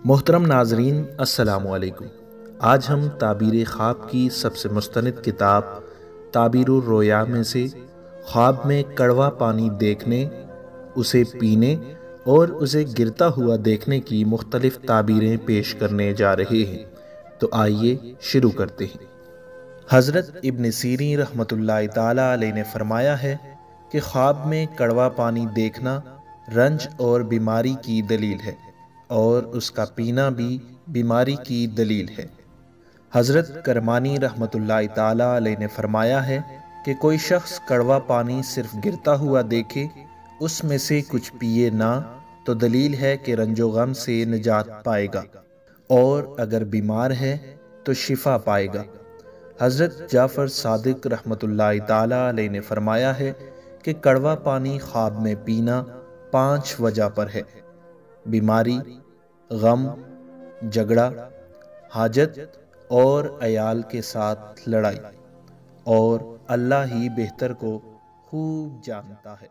محترم ناظرین، السلام علیکم۔ آج ہم تعبیر خواب کی سب سے مستند کتاب تعبیر الرؤیا میں سے خواب میں کڑوا پانی دیکھنے، اسے پینے اور اسے گرتا ہوا دیکھنے کی مختلف تعبیریں پیش کرنے جا رہے ہیں۔ تو آئیے شروع کرتے ہیں۔ حضرت ابن سیرین رحمۃ اللہ تعالیٰ علیہ نے فرمایا ہے کہ خواب میں کڑوا پانی دیکھنا رنج اور بیماری کی دلیل ہے، اور اس کا پینا بھی بیماری کی دلیل ہے۔ حضرت کرمانی رحمۃ اللہ تعالیٰ علیہ نے فرمایا ہے کہ کوئی شخص کڑوا پانی صرف گرتا ہوا دیکھے، اس میں سے کچھ پیے نہ، تو دلیل ہے کہ رنج و غم سے نجات پائے گا، اور اگر بیمار ہے تو شفا پائے گا۔ حضرت جعفر صادق رحمۃ اللہ تعالیٰ علیہ نے فرمایا ہے کہ کڑوا پانی خواب میں پینا 5 وجہ پر ہے: بیماری، غم، جھگڑا، حاجت اور عیال کے ساتھ لڑائی، اور اللہ ہی بہتر کو خوب جانتا ہے۔